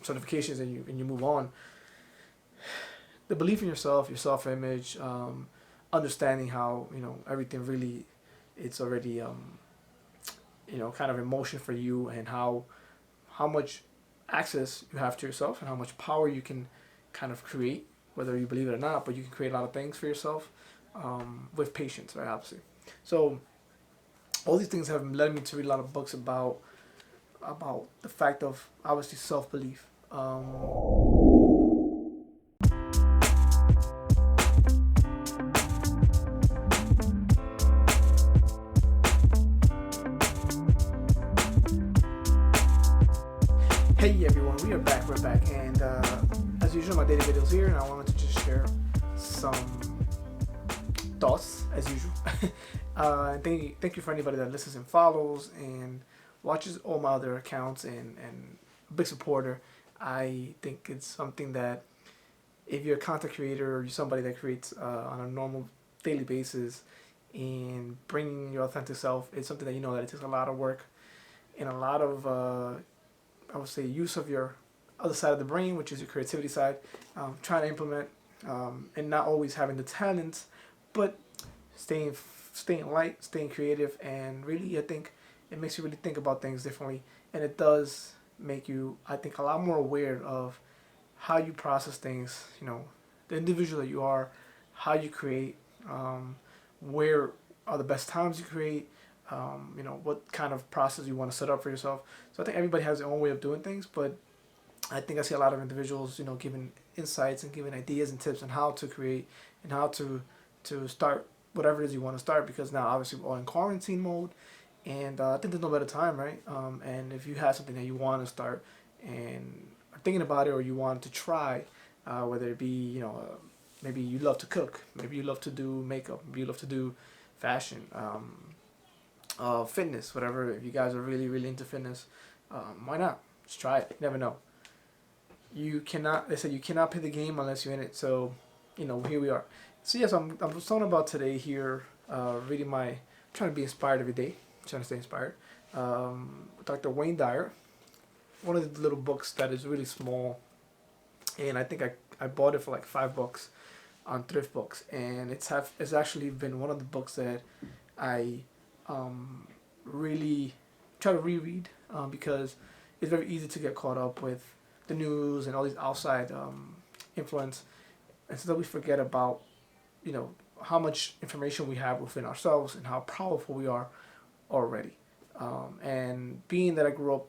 certifications and you move on. The belief in yourself, your self-image, understanding how everything really it's already kind of emotion for you, and how much access you have to yourself and how much power you can kind of create, whether you believe it or not. But you can create a lot of things for yourself with patience, right? Obviously. So all these things have led me to read a lot of books about the fact of obviously self belief. Hey everyone, we are back. We're back, and as usual, my daily videos here, and I wanted to just share some thoughts as usual. Thank you for anybody that listens and follows and watches all my other accounts, and a big supporter. I think it's something that if you're a content creator or you're somebody that creates on a normal daily basis and bringing your authentic self, it's something that you know that it takes a lot of work and a lot of I would say use of your other side of the brain, which is your creativity side, trying to implement and not always having the talent, but staying light, staying creative, and really I think it makes you really think about things differently, and it does make you, I think, a lot more aware of how you process things. The individual that you are, how you create, where are the best times you create, what kind of process you want to set up for yourself. So I think everybody has their own way of doing things, but I think I see a lot of individuals, giving insights and giving ideas and tips on how to create and how to start whatever it is you want to start, because now obviously we're all in quarantine mode, and I think there's no better time, right? And if you have something that you want to start and are thinking about it, or you want to try, whether it be, maybe you love to cook, maybe you love to do makeup, maybe you love to do fashion, fitness, whatever. If you guys are really, really into fitness, why not? Just try it. You never know. They said you cannot play the game unless you're in it. So, here we are. So yes, I'm talking about today here, trying to be inspired every day, trying to stay inspired. Dr. Wayne Dyer, one of the little books that is really small, and I think I bought it for like $5 on thrift books, and it's actually been one of the books that I really try to reread, because it's very easy to get caught up with the news and all these outside influence, and so that we forget about how much information we have within ourselves and how powerful we are already. And being that I grew up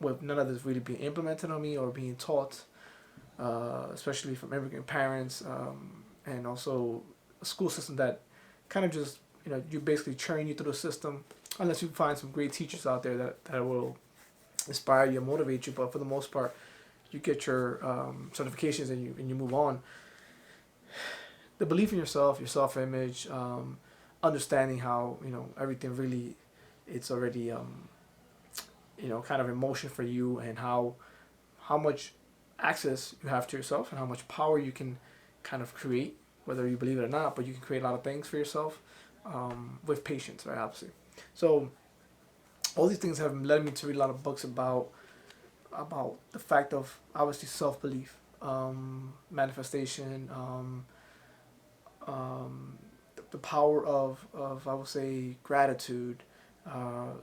with none of this really being implemented on me or being taught, especially from immigrant parents, and also a school system that kind of just you basically train you through the system, unless you find some great teachers out there that will inspire you and motivate you. But for the most part, you get your certifications and you move on. The belief in yourself, your self-image, understanding how everything really it's already kind of emotion for you, and how much access you have to yourself and how much power you can kind of create, whether you believe it or not. But you can create a lot of things for yourself with patience, right? Obviously. So all these things have led me to read a lot of books about the fact of obviously self-belief, manifestation, the power of I would say gratitude,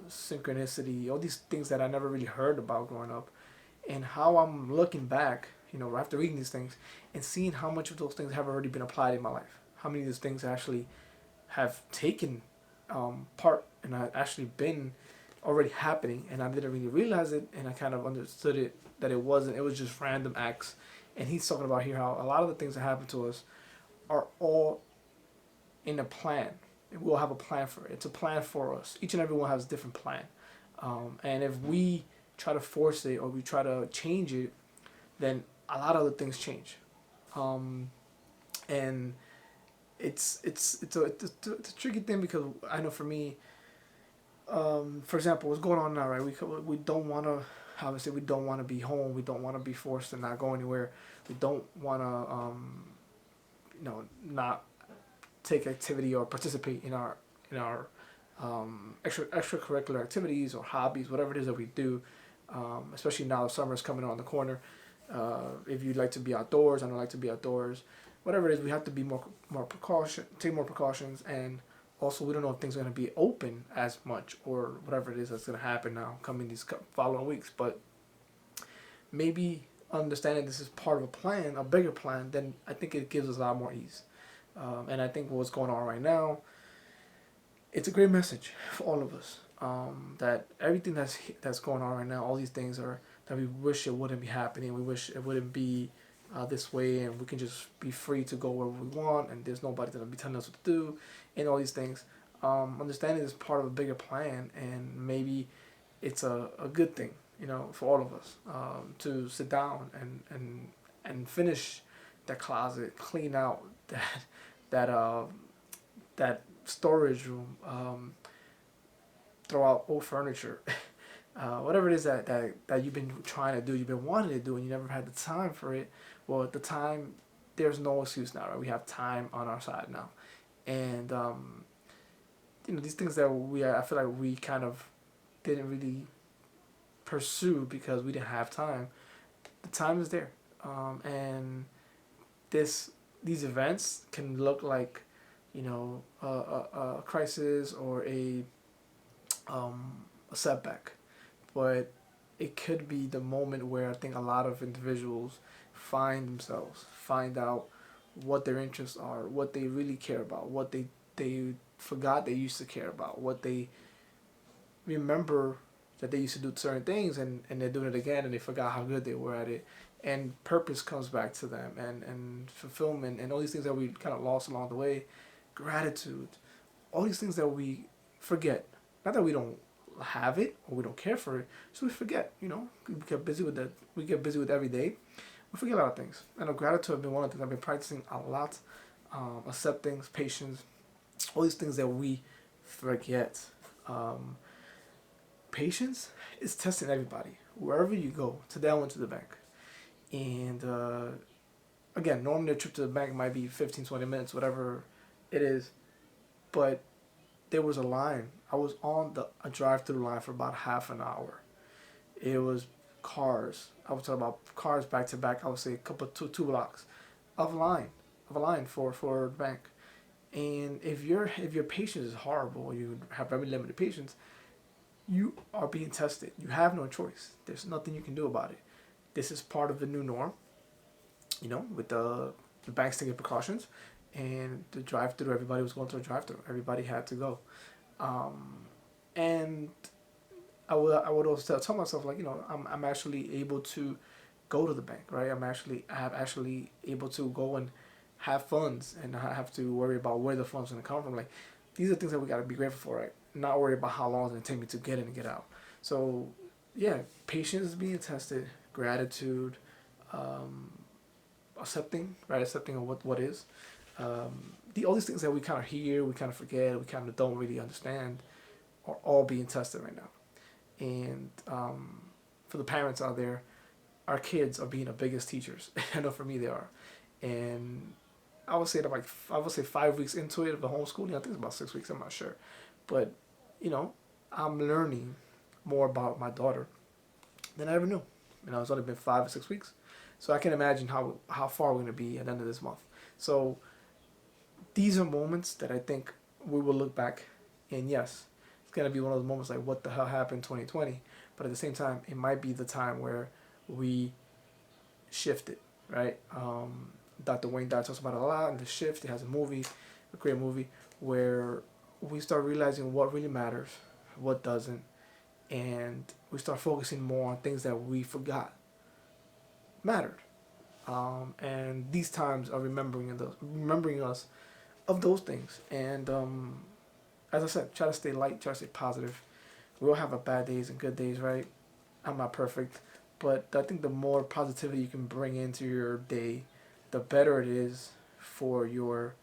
synchronicity, all these things that I never really heard about growing up, and how I'm looking back, after reading these things and seeing how much of those things have already been applied in my life, how many of those things actually have taken part and actually been already happening, and I didn't really realize it, and I kind of understood it that it was just random acts. And he's talking about here how a lot of the things that happen to us are all in a plan. We'll have a plan for it. It's a plan for us. Each and every one has a different plan, and if we try to force it or we try to change it, then a lot of other things change, and it's a tricky thing, because I know for me, for example, what's going on now, right? We don't want to, obviously we don't want to be home. We don't want to be forced to not go anywhere. We don't want to not take activity or participate in our extracurricular activities or hobbies, whatever it is that we do. Especially now the summer is coming around the corner. If you like to be outdoors, I don't like to be outdoors. Whatever it is, we have to be more precaution, take more precautions, and also we don't know if things are going to be open as much or whatever it is that's going to happen now coming these following weeks. But maybe understanding this is part of a plan, a bigger plan, then I think it gives us a lot more ease. And I think what's going on right now, it's a great message for all of us. That everything that's going on right now, all these things are that we wish it wouldn't be happening. We wish it wouldn't be this way, and we can just be free to go wherever we want, and there's nobody that'll be telling us what to do, and all these things. Understanding is part of a bigger plan, and maybe it's a good thing, for all of us to sit down and finish that closet, clean out that that storage room, throw out old furniture, whatever it is that you've been trying to do, you've been wanting to do, and you never had the time for it. Well, at the time, there's no excuse now, right? We have time on our side now, and these things that I feel like we kind of didn't really pursue because we didn't have time. The time is there, and these events can look like, a crisis or a setback, but it could be the moment where I think a lot of individuals find themselves, find out what their interests are, what they really care about, what they forgot they used to care about, what they remember that they used to do certain things, and they're doing it again, and they forgot how good they were at it, and purpose comes back to them, and fulfillment, and all these things that we kind of lost along the way, gratitude, all these things that we forget. Not that we don't have it or we don't care for it, so we forget. We get busy with that. We get busy with every day. We forget a lot of things. I know gratitude has been one of the things I've been practicing a lot. Acceptance, patience, all these things that we forget. Um, Patience is testing everybody wherever you go. Today I went to the bank, and again, normally a trip to the bank might be 15, 20 minutes, whatever it is, but there was a line. I was on a drive-through line for about half an hour. It was cars. I was talking about cars back to back. I would say a couple two blocks of a line for the bank. And if your patience is horrible, you have very limited patience, you are being tested. You have no choice. There's nothing you can do about it. This is part of the new norm. With the banks taking precautions, and the drive-through. Everybody was going to a drive-through. Everybody had to go. And I would also tell myself, like, I'm actually able to go to the bank, right? I'm actually able to go and have funds and not have to worry about where the funds are gonna come from. Like, these are things that we gotta be grateful for, right? Not worry about how long it's gonna take me to get in and get out. So yeah, patience is being tested, gratitude, um, accepting of what is. All these things that we kind of hear, we kind of forget, we kind of don't really understand, are all being tested right now. And for the parents out there, our kids are being the biggest teachers. I know for me they are. And I would say 5 weeks into it of the homeschooling. I think it's about 6 weeks. I'm not sure, but you know, I'm learning more about my daughter than I ever knew. It's only been 5 or 6 weeks, so I can imagine how far we're gonna be at the end of this month. So these are moments that I think we will look back, and yes, it's gonna be one of those moments like, what the hell happened 2020? But at the same time, it might be the time where we shifted, right? Dr. Wayne Dyer talks about it a lot in The Shift. He has a great movie, where we start realizing what really matters, what doesn't, and we start focusing more on things that we forgot mattered. And these times are remembering us of those things. And as I said, try to stay light, try to stay positive. We all have our bad days and good days, right? I'm not perfect, but I think the more positivity you can bring into your day, the better it is for your,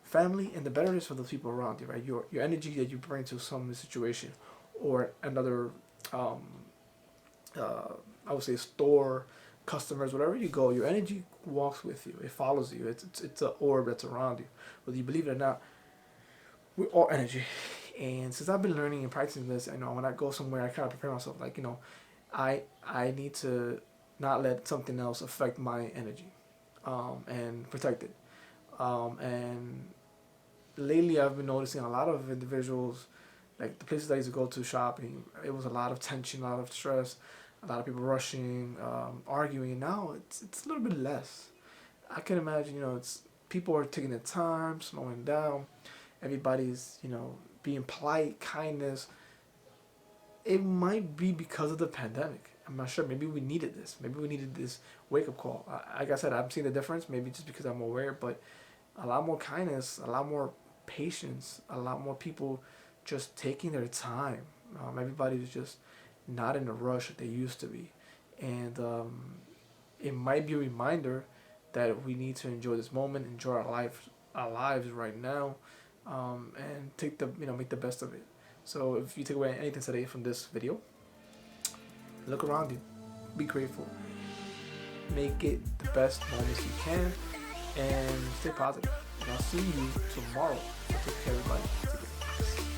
family, and the better it is for those people around you, right? Your energy that you bring to some situation, or another, um, uh, I would say store, customers, wherever you go, your energy walks with you. It follows you. It's an orb that's around you. Whether you believe it or not, we're all energy. And since I've been learning and practicing this, I know when I go somewhere, I kind of prepare myself. Like, I need to not let something else affect my energy, and protect it. And lately, I've been noticing a lot of individuals, like the places I used to go to shopping. It was a lot of tension, a lot of stress, a lot of people rushing, arguing. And now it's a little bit less. I can imagine, it's people are taking their time, slowing down. Everybody's, being polite, kindness. It might be because of the pandemic. I'm not sure. Maybe we needed this. Maybe we needed this wake up call. Like I said, I'm seeing the difference. Maybe just because I'm aware, but a lot more kindness, a lot more patience, a lot more people just taking their time. Everybody's just not in a rush that they used to be, and it might be a reminder that we need to enjoy this moment, enjoy our lives right now, and make the best of it. So if you take away anything today from this video, look around you, be grateful, make it the best moments you can, and stay positive. And I'll see you tomorrow. So take care, everybody. Take care.